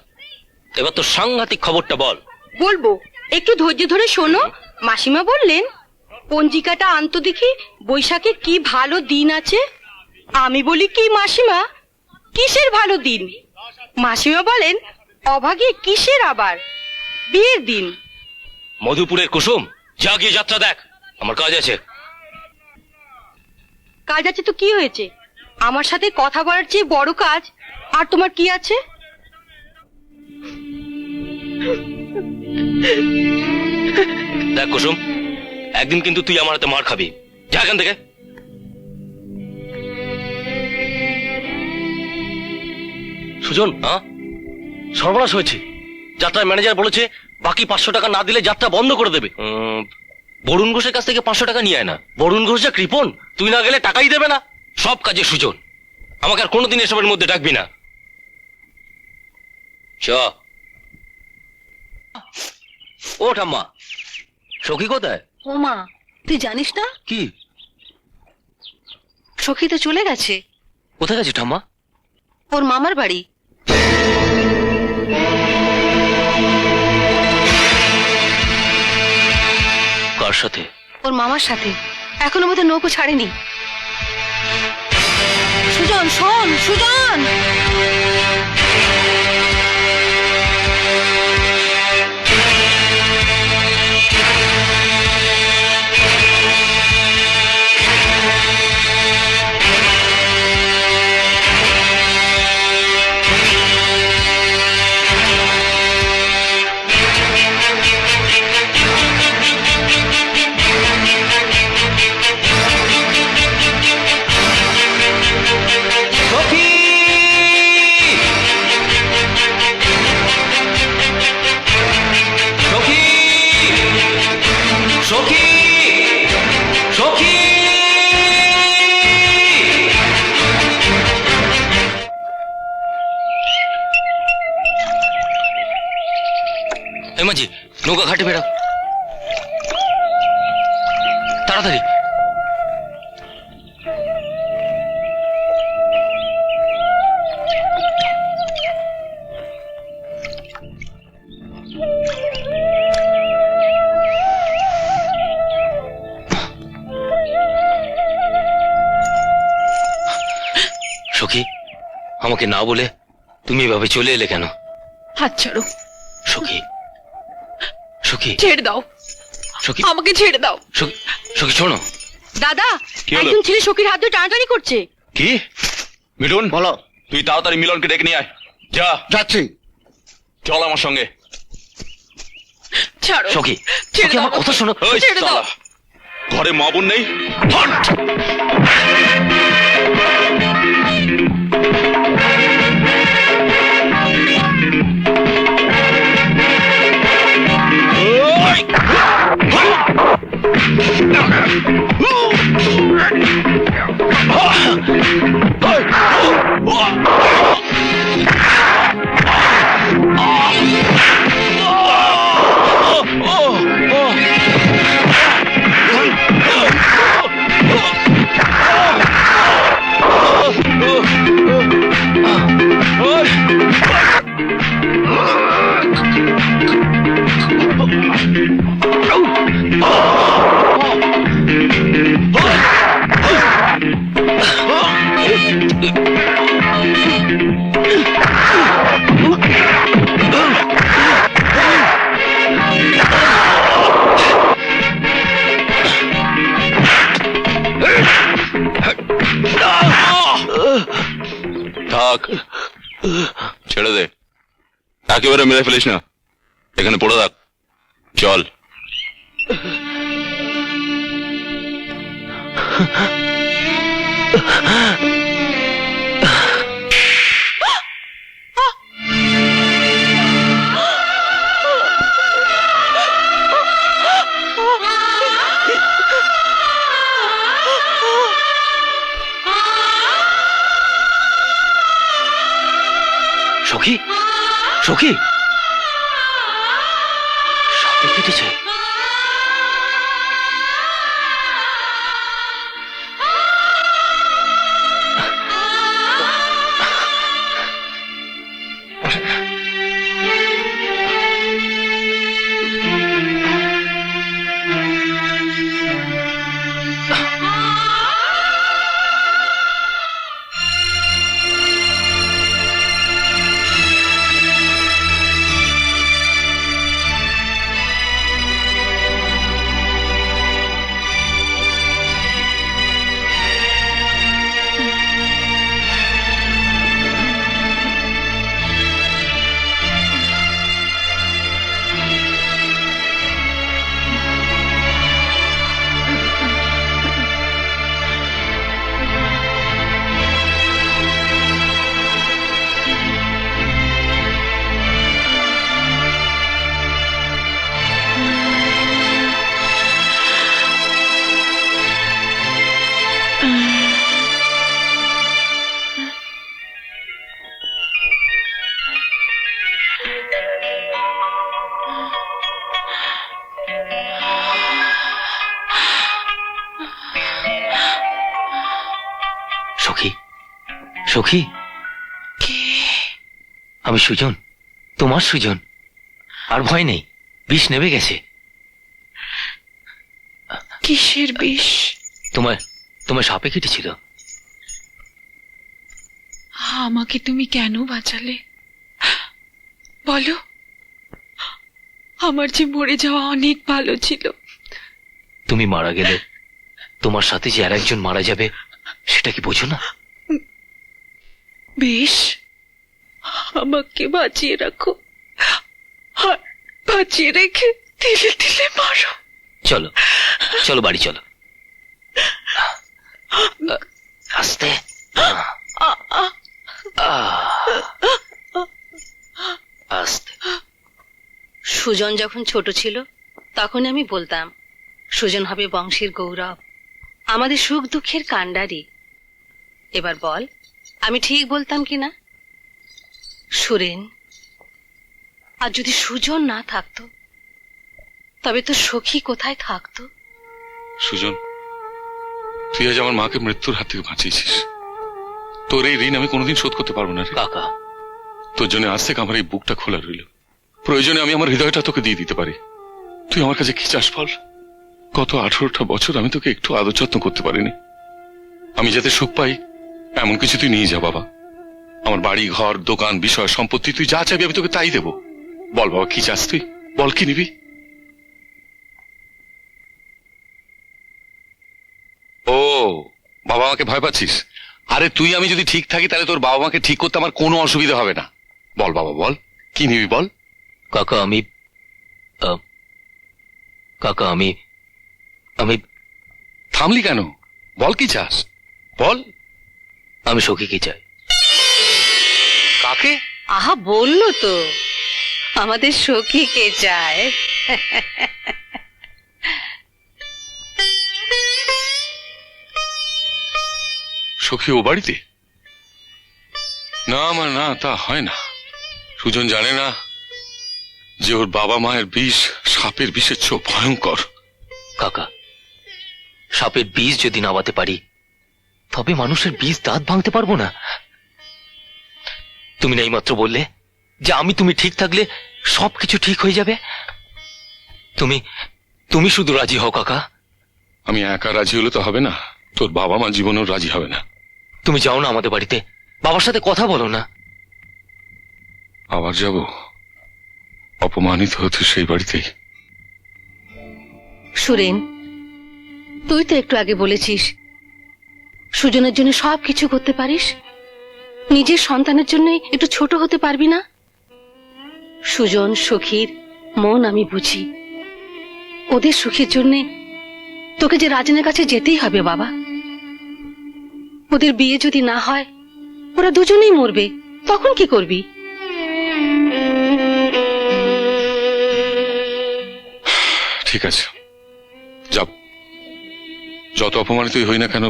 এবার তো সাংঘাতিক খবরটা বল। বলবো, একটু ধৈর্য ধরে শোনো। মাসিমা বললেন পঞ্জিকাটা আনতো দেখি, বৈশাখে কি ভালো দিন আছে। আমি বলি কি মাসিমা, কিসের ভালো দিন? মাসিমা বলেন অভাগে কিসের আবার, বিয়ের দিন। মধুপুরের কুসুম, যা গিয়ে যাত্রা দেখ, আমার কাজ আছে। কাজ আছে তো কি হয়েছে? আমার সাথে কথা বলার চেয়ে বড় কাজ আর তোমার কি আছে? দেখ কুসুম, একদিন কিন্তু তুই আমার হাতে মার খাবি। যা এখান থেকে। সুজন, হ্যাঁ, সর্বনাশ হয়েছে। যাত্রার ম্যানেজার বলেছে বাকি 500 টাকা না দিলে যাত্রা বন্ধ করে দেবে। বরুণ ঘোষের কাছ থেকে 500 টাকা নিয়ে আয় না। বরুণ ঘোষ যা কৃপণ, তুই না গেলে টাকাই দেবে না। সব কাজে সুজন, আমাকে আর কোনোদিন এসবের মধ্যে ডাকবি না। চ। ও ঠাম্মা, সখী কোথায়? ও মা, তুই জানিস না? কি? সখী তো চলে গেছে কোথায় গেছে ঠাম্মা? ওর মামার বাড়ি। কার সাথে? ওর মামার সাথে। এখনো বোধহয় নৌকো ছাড়েনি। সুজন শোন, সুজন। মাঝি, নৌকা ঘাটে বেরাও তাড়াতাড়ি। সখী, আমাকে না বলে তুমি এভাবে চলে এলে কেন? হাত ছাড়ো, সখী, সখী, ছেড়ে দাও, সখী, আমাকে ছেড়ে দাও। সখী, সখী শোনো। দাদা, কি হলো? একজন ছেলে সখীর হাত ধরে টানাটানি করছে। কি মিঠুন, বলো। তুই তাড়াতাড়ি মিলনকে ডেকে নিয়ে আয়। যা, যাচ্ছি। চল আমার সঙ্গে। ছাড়ো, সখী, ছেড়ে সখী, দাও, আমার কথা শোনো। ওই ছেড়ে দাও। শালা, ঘরে মা বোন নেই? হট! থাক, ছেড়ে দে, একেবারে মেরে ফেলিস না, এখানে পড়ে থাক। চল। সখী, সখী, সাপে কেটেছে। সখী, সখী, আমি সুজন, তোমার সুজন। আর ভয় নেই, বিষ নেমে গেছে। কিসের বিষ? তোমার তোমার সাপে কেটেছিল। আমাকে তুমি কেন বাঁচালে বলো? আমার যে মরে যাওয়া অনেক ভালো ছিল। তুমি মারা গেলে তোমার সাথে যে আর একজন মারা যাবে, সেটা কি বোঝো না? বেশ, আমাকে বাঁচিয়ে রাখো, আর বাঁচিয়ে রেখে তিলে তিলে মারো। চলো, চলো বাড়ি চলো। আস্তে। আস্তে। সুজন যখন ছোট ছিল তখন আমি বলতাম সুজন হবে বংশের গৌরব, আমাদের সুখ দুঃখের কাণ্ডারি। এবার বল, আমি ঠিক বলতাম কিনা? সুরেন, আর যদি সুজন না থাকতো তবে তো সখী কোথায় থাকতো? সুজন, তুই আজ আমার মাকে মৃত্যুর হাত থেকে বাঁচিয়েছিস। তোর এই ঋণ আমি কোনোদিন শোধ করতে পারবো না রে। কাকা, তোর জন্য আজ থেকে আমার এই বুকটা খোলা রইল। প্রয়োজনে আমি আমার হৃদয়টা তোকে দিয়ে দিতে পারি। তুই আমার কাছে কি চাস বল? গত 18টা বছর আমি তোকে একটু আদর যত্ন করতে পারিনি। আমি যাতে সুখ পাই এমন কিছু তুই নিয়ে যা বাবা। আমার বাড়ি ঘর দোকান বিষয় সম্পত্তি তুই যা চাইবি আমি তোকে তাই দেবো। বল বাবা কি চাস তুই? বল কি নিবি? ও বাবা মাকে ভয় পাচ্ছিস? আরে তুই আমি যদি ঠিক থাকি তাহলে তোর বাবা মাকে ঠিক করতে আমার কোনো অসুবিধা হবে না। বল বাবা বল কি নিবি বল। কাকা আমি কাকা আমি আমি থামলি কেন? বল কি চাস বল। আমি সখীকে চাই। কাকে? আহা বললো তো আমাদের সখীকে চায়। সখী ও বাড়িতে? না আমার না, তা হয় না। সুজন জানে না যে ওর বাবা মায়ের বিষ সাপের বিষের চেয়েও ভয়ঙ্কর। কাকা সাপের বিষ যদি নামাতে পারি তবে মানুষের বিষ দাঁত ভাঙতে পারবো না। তুমি না এইমাত্র বললে যে তুমি ঠিক থাকলে সবকিছু ঠিক হয়ে যাবে। তুমি তুমি শুধু রাজি হও কাকা। আমি একা রাজি হলে তো হবে না, তোর বাবা মা জীবনেও রাজি হবে না। তুমি যাও না আমাদের বাড়িতে, বাবার সাথে কথা বলো না। আবার যাব? অপমানিত হতে সেই বাড়িতেই। সুরেন তুই তো একটু আগে বলেছিস সুজনের জন্য সবকিছু করতে পারিস, নিজের সন্তানের জন্য একটু ছোট হতে পারবি না? সুজন সখীর মন আমি বুঝি, ওদের সুখের জন্য তোকে যে রাজনের কাছে যেতেই হবে বাবা। ওদের বিয়ে যদি না হয় ওরা দুজনেই মরবে, তখন কি করবি? ঠিক আছে যাব, যত অপমানিতই হই না কেন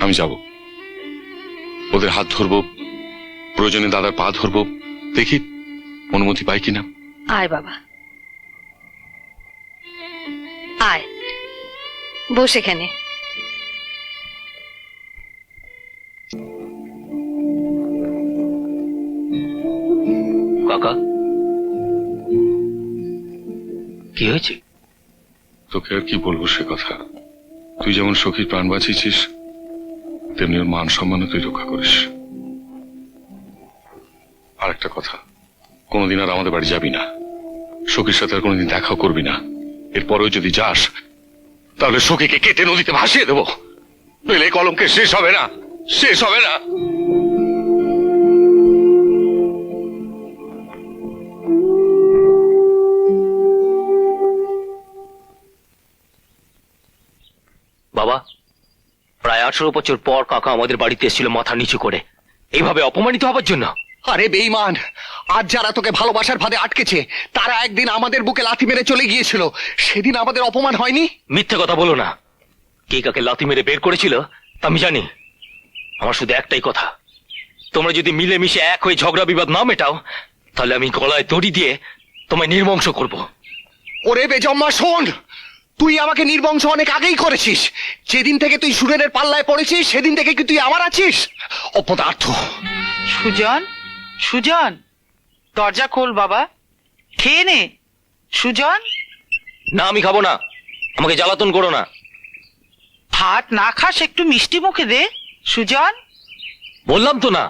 আমি যাব। ওদের হাত ধরবো, প্রয়োজনে দাদার পা ধরবো, দেখি অনুমতি পাই কিনা। আয় বাবা আয়, বস এখানে। কাকা কি হয়েছে? তোকে আর কি বলবো সে কথা। তুই যেমন সখীর প্রাণ বাঁচিয়েছিস তেমনি ওর মান সম্মানও তুই রক্ষা করিস। আর একটা কথা, কোনোদিন আর আমাদের বাড়ি যাবি না, সখীর সাথে আর কোনোদিন দেখাও করবি না। এরপরেও যদি যাস তাহলে সখীকে কেটে নদীতে ভাসিয়ে দেবো, নইলে এই কলমকে শেষ হবে না, শেষ হবে না। বাবা প্রায় 18 বছর পর কাকা আমাদের বাড়িতে এসেছিল মাথা নিচু করে, এইভাবে অপমানিত হবার জন্য। আরে বেঈমান, আজ যারা তোকে ভালোবাসার ফাঁদে আটকেছে তারা একদিন আমাদের বুকে লাথি মেরে চলে গিয়েছিল, সেদিন আমাদের অপমান হয়নি? মিথ্যে কথা বলো না। কে কাকে লাথি মেরে বের করেছিল তা আমি জানি। আমার শুধু একটাই কথা, তোমরা যদি মিলেমিশে এক হয়ে ঝগড়া বিবাদ না মেটাও তাহলে আমি গলায় দড়ি দিয়ে তোমায় নির্বংশ করব। ওরে বেজম্মা শোন, তুই আমাকে নির্বংশ অনেক আগেই করেছিস। যেদিন থেকে তুই সুরেনের পাল্লায় পড়েছিস সেদিন থেকে কি তুই আমার আছিস? অপদার্থ। সুজন, সুজন, দরজা খোল বাবা, খেয়ে নে। সুজন, না আমি খাবো না, আমাকে জ্বালাতন করো না। ভাত না খাস একটু মিষ্টি মুখে দে। সুজন, বললাম তো না।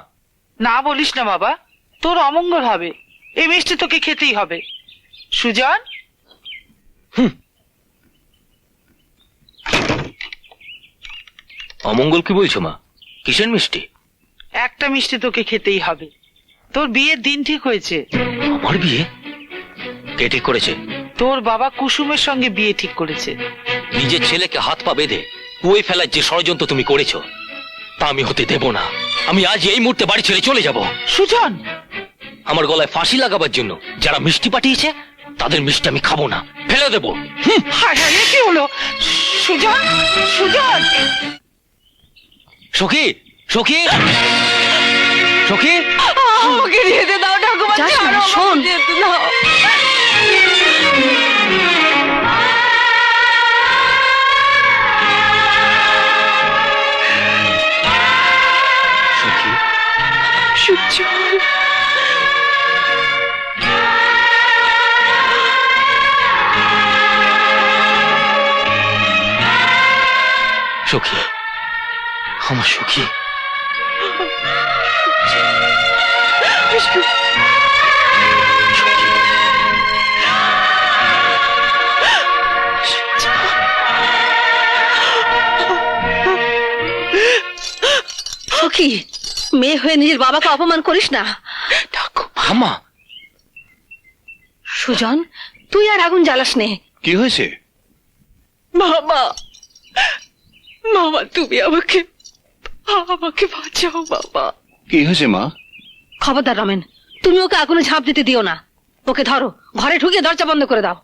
না বলিস না বাবা, তোর অমঙ্গল হবে, এই মিষ্টি তোকে খেতেই হবে। সুজন, অমঙ্গল কি বলছো মা? কিসের মিষ্টি? একটা মিষ্টি তোকে খেতেই হবে। তোর বিয়ের দিন ঠিক হয়েছে। আমার বিয়ে? কে ঠিক করেছে? তোর বাবা কুসুমের সঙ্গে বিয়ে ঠিক করেছে। নিজের ছেলেকে হাত পা বেঁধে কুয়োয় ফেলার যে ষড়যন্ত্র তুমি করেছো তা আমি হতে দেব না। আমি আজ এই মুহূর্তে বাড়ি ছেড়ে চলে যাব। সুজন, আমার গলায় ফাঁসি লাগাবার জন্য যারা মিষ্টি পাঠিয়েছে তাদের মিষ্টি আমি খাবো না, ফেলে দেবো। হায় হায়, এ কি হলো? সুজন, সুজন, সখী, সখী, সখী, আমাকে যেতে দাও ঠাকুমা, যাস না, ছাড়ো, শোন। আমাকে যেতে দাও। সখী, সুজন, সখী, আমার সখী। সখী, মেয়ে হয়ে নিজের বাবাকে অপমান করিস না। ঠাম্মা, সুজন, তুই আর আগুন জ্বালাস নে। কি হয়েছে? মামা, মামা তুমি আমাকে আমাকে বাঁচাও বাবা। কি হয়েছে মা? খবরদার রমেন, তুমি ওকে আগুনে ঝাঁপ দিতে দিও না। ওকে ধরো, ঘরে ঢুকিয়ে দরজা বন্ধ করে দাও।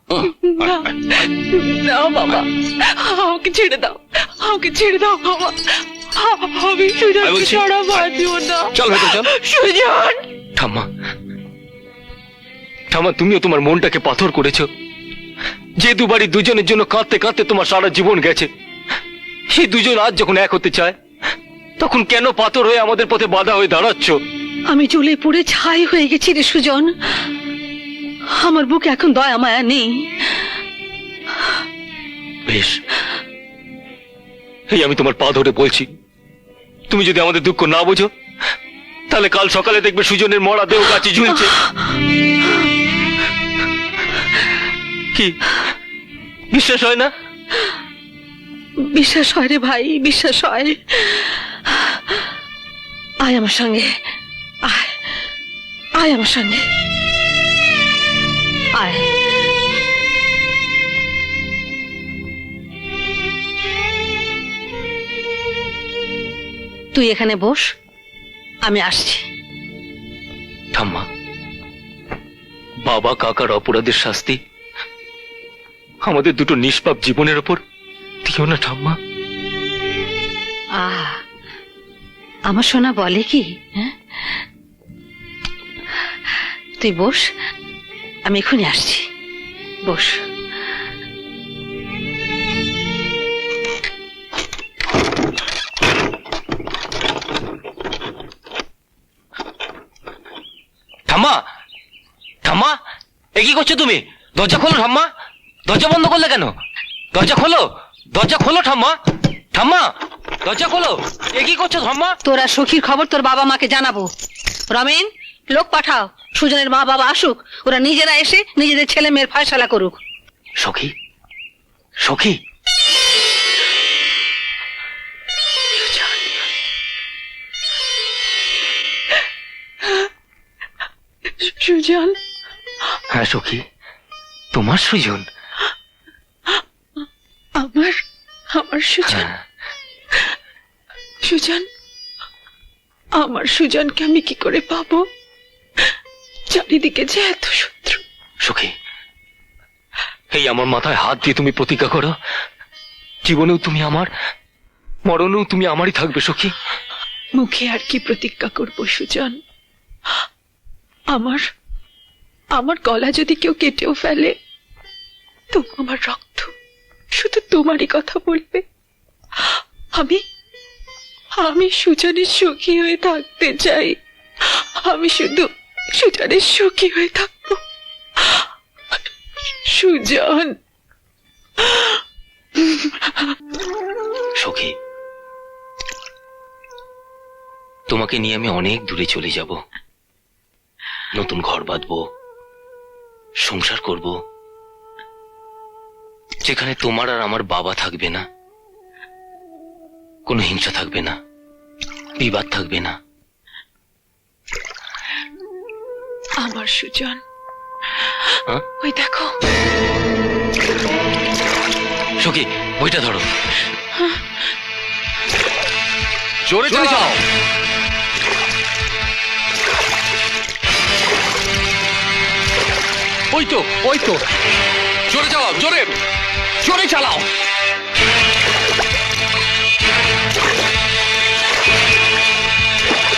না বাবা, আমাকে ছেড়ে দাও, আমাকে ছেড়ে দাও বাবা। আমি সুজনকে ছাড়া বাঁচব না। চল ভেতর চল। সুজন, ঠাম্মা, ঠাম্মা, তুমিও তোমার মনটাকে পাথর করেছো। যে দুবারই দুজনের জন্য কাঁদতে কাঁদতে তোমার সারা জীবন গেছে, সেই দুজন আজ যখন এক হতে চায়, তখন কেন পাথর হয়ে আমাদের পথে বাধা হয়ে দাঁড়াচ্ছ? আমি জ্বলে পুড়ে ছাই হয়ে গেছি রে সুজন। আমার বুকে এখন দয়া মায়া নেই। বেশ, এই আমি তোমার পা ধরে বলছি, তুমি যদি আমাদের দুঃখ না বোঝো, তাহলে কাল সকালে দেখবে সুজনের মরা দেহ গাছে ঝুলছে। কি বিশ্বাস হয় না? বিশ্বাস হয় রে ভাই, বিশ্বাস হয়। আয় আমার সঙ্গে, আয়, আয় আমার সঙ্গে, আয়। তুই এখানে বস, আমি আসছি। ঠাম্মা, বাবা কাকার অপরাধের শাস্তি আমাদের দুটো নিষ্পাপ জীবনের ওপর দিও না ঠাম্মা। আমার সোনা বলে কি? হ্যাঁ, তুই বস, আমি এখনই আসছি। বস। ঠাম্মা, ঠাম্মা, এ কি করছো তুমি? দরজা খোলো ঠাম্মা, দরজা বন্ধ করলে কেন? দরজা খোলো, দরজা খোলো ঠাম্মা, ঠাম্মা, দরজা খোলো। এ কি করছো ঠাম্মা? তোরা সখীর খবর তোর বাবা মাকে জানাবো। রমেন, লোক পাঠাও, সুজনের মা বাবা আসুক, ওরা নিজেরা এসে নিজেদের ছেলে মেয়ের ফয়সালা করুক। সখী, সখী, সুজন, হ্যাঁ সখী, তোমার সুজন। আমার আমার সুজন, হ্যাঁ, সুজন, আমার সুজনকে আমি কি করে পাবো? চারিদিকে যে এত শত্রু। সখী, এই আমার মাথায় হাত দিয়ে তুমি প্রতিজ্ঞা করো, জীবনেও তুমি আমার, মরণেও তুমি আমারই থাকবে সখী। মুখে আর কি প্রতিজ্ঞা করবো সুজন? আমার আমার গলা যদি কেউ কেটেও ফেলে, তবু আমার রক্ত শুধু তোমারই কথা বলবে। আমি আমি সুজনের সুখী হয়ে থাকতে চাই। আমি শুধু সুজনের সুখী হয়ে থাকবো। সুজন, সখী, তোমাকে নিয়ে আমি অনেক দূরে চলে যাব, নতুন ঘর বাঁধবো, সংসার করব, যেখানে তোমার আর আমার বাবা থাকবে না, কোনো হিংসা থাকবে না, বিবাদ থাকবে না। আমার সুজন, হ্যাঁ? ওই দেখো। সখী, বইটা ধরো। জোরে চালাও। ওই তো, ওই তো, জোরে চালাও, জোরে জোরে চালাও।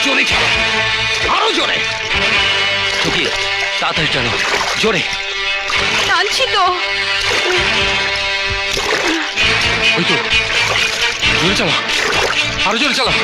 জোরে চালাও, আরো জোরে। সখী, তাড়াতাড়ি চলো, জোরে। টানছি তো। ওই তো, জোরে চালাও, আরো জোরে চালাও।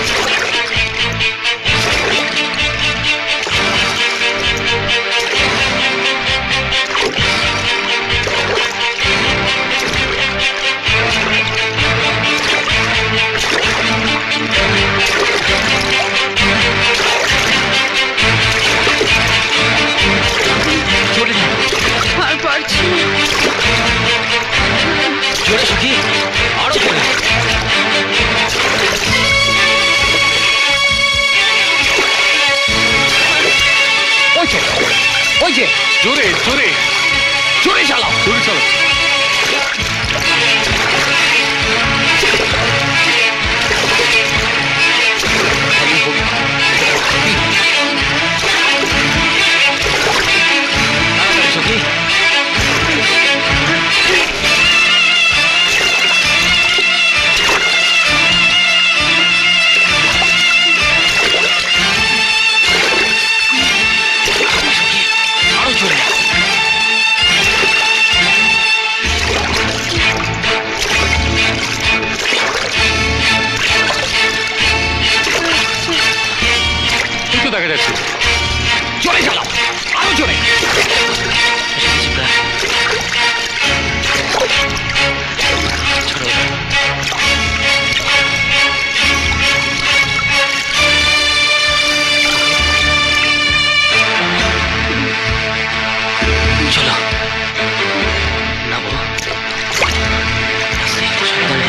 জোরে সখী, আরো জোরে। ওই যে ওই যে জোরে জোরে জোরে চালাও। জোরে চলো। তাড়াতাড়ি সখী। সখী, আরো জোরে। এই তো দেখা যাচ্ছে। জোরে চালাও, আরো জোরে। সখী, চিপড়া। ছাড়ো। চলো নামো। আস্তে, একটু সাবধানে।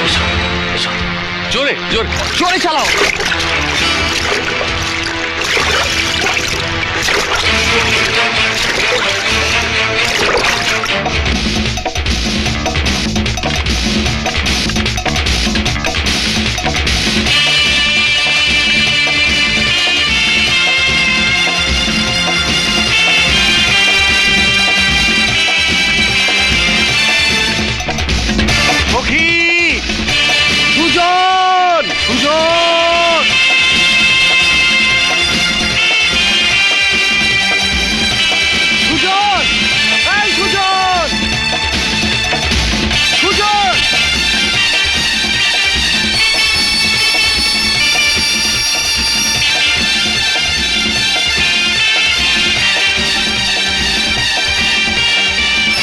এসো, এসো। জোরে জোরে। জোরে চালাও। সখী, সুজন, সুজন। সুজন, এই সুজন, সুজন।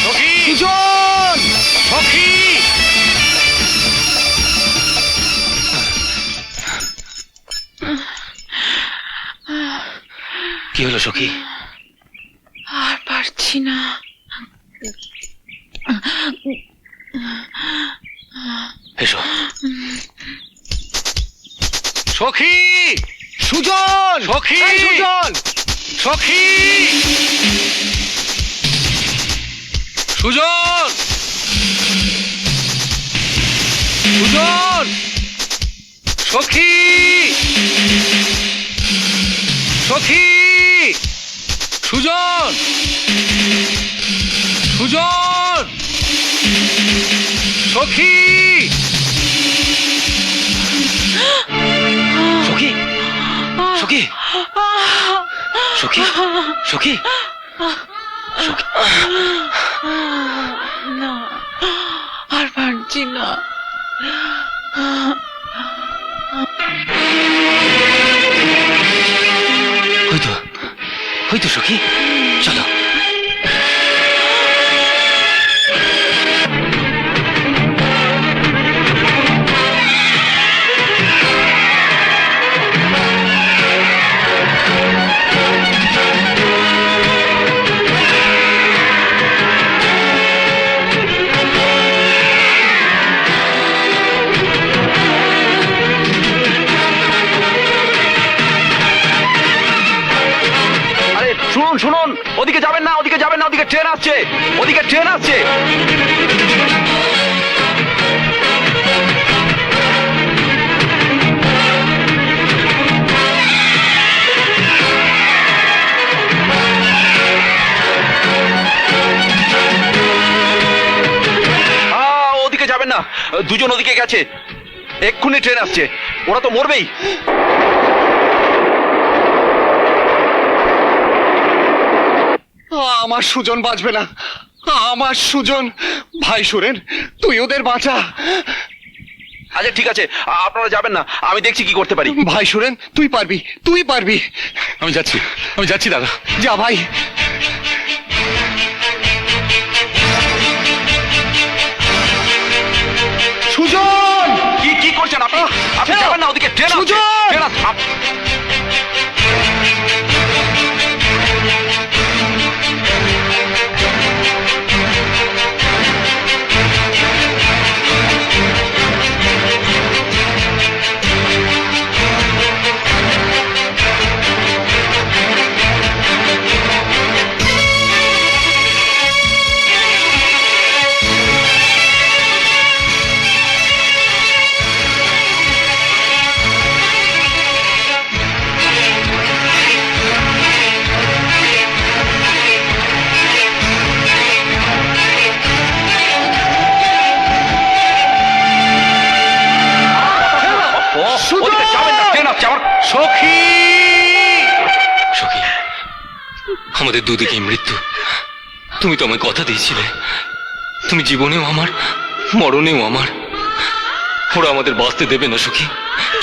সখী, সুজন, সখী। কি হলো সখী? আর পারছি না। এসো। সখী, সুজন, সখী। এই সুজন। সখী, সুজন, সুজন, সখী, সখী, সুজন, সুজন, সখী। সখী, সখী, সখী, সখী, সখী। না, আর পারছি না। হয়তো, হয়তো সখী, চলো। আরে শুনুন শুনুন, ওদিকে যাবেন না, ওদিকে যাবেন না, ওদিকে ট্রেন আসছে, ওদিকে ট্রেন আসছে। ওদিকে যাবেন না, দুজন ওদিকে গেছে, এক্ষুনি ট্রেন আসছে, ওরা তো মরবেই। আমার সুজন বাঁচবে না, আমার সুজন। ভাই সুরেন, তুই ওদের বাঁচা। আচ্ছা ঠিক আছে, আপনারা যাবেন না, আমি দেখছি কি করতে পারি। ভাই সুরেন, তুই পারবি, তুই পারবি। আমি যাচ্ছি, আমি যাচ্ছি দাদা। যা ভাই। সুজন, কি কি করছেন আপনি? আপনি যাবেন না, ওদিকে ট্রেন আসছে, সুজন! ট্রেন আসছে। সখী সখী, আমাদের দুদিকে মৃত্যু। তুমি তো আমায় কথা দিয়েছিলে, তুমি জীবনেও আমার, মরণেও আমার। ওরা আমাদের বাঁচতে দেবে না সখী।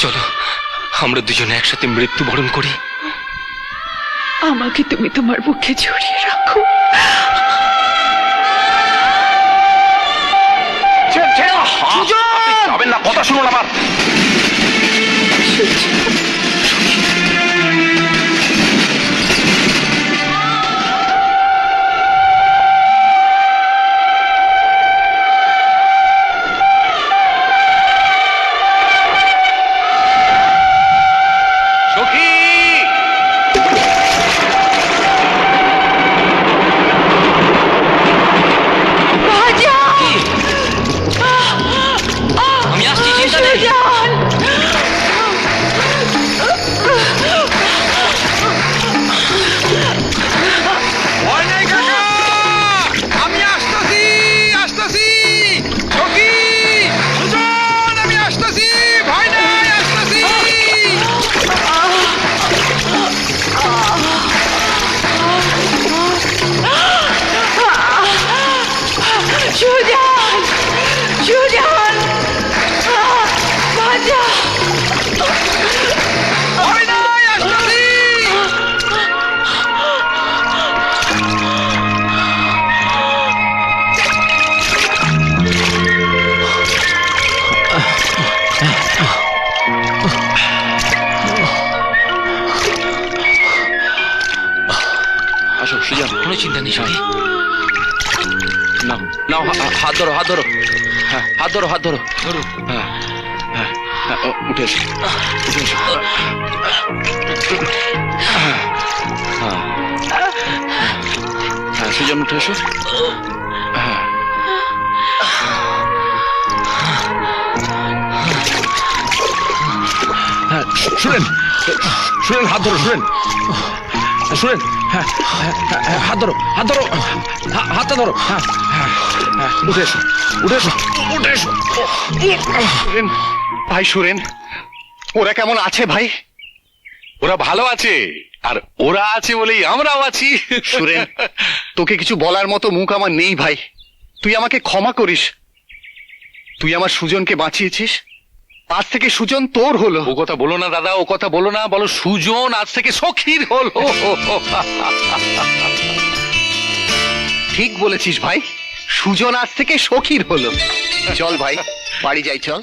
চলো আমরা দুজনে একসাথে মৃত্যুবরণ করি। আমাকে তুমি তোমার বুকে জড়িয়ে রাখো। যাবেন না, কথা শুনুন আমার। সখী আমি আসছি, চিন্তা নেই। আমি আসতেছি, আসতেছি। সখী, সুজন, আমি আসতেছি। ভয় নাই, আসতেছি। সুজন, সুজন, বাঁচা। ভয় নাই, আসতেছি। আসো সুজন, কোনো চিন্তা নেই সখী। নাও নাও, হাত ধরো, হাত ধরো। হ্যাঁ, হাত ধরো, হাত ধরো। ধরো। হ্যাঁ হ্যাঁ হ্যাঁ, উঠে এসো, উঠে এসো। হ্যাঁ হ্যাঁ, সুজন উঠে এসো। হ্যাঁ হ্যাঁ, শুনেন, শুনেন, হাত ধরো, শুনেন, শুনেন। হ্যাঁ হ্যাঁ, হাত ধরো, হাত ধরো, হাতটা ধরো। হ্যাঁ হ্যাঁ হ্যাঁ, উঠে এসো, উঠে এসো, উঠে এসো। সুরেন, ভাই সুরেন, ওরা কেমন আছে ভাই? ওরা ভালো আছে, আর ওরা আছে বলেই আমরাও আছি। সুরেন, তোকে কিছু বলার মতো মুখ আমার নেই ভাই। তুই আমাকে ক্ষমা করিস। তুই আমার সুজনকে বাঁচিয়েছিস, আজ থেকে সুজন তোর হলো। ও কথা বলো না দাদা, ও কথা বলো না, বলো সুজন আজ থেকে সখীর হলো। ঠিক বলেছিস ভাই, সুজন আজ থেকে সখীর হলো। চল ভাই, বাড়ি যাই, চল।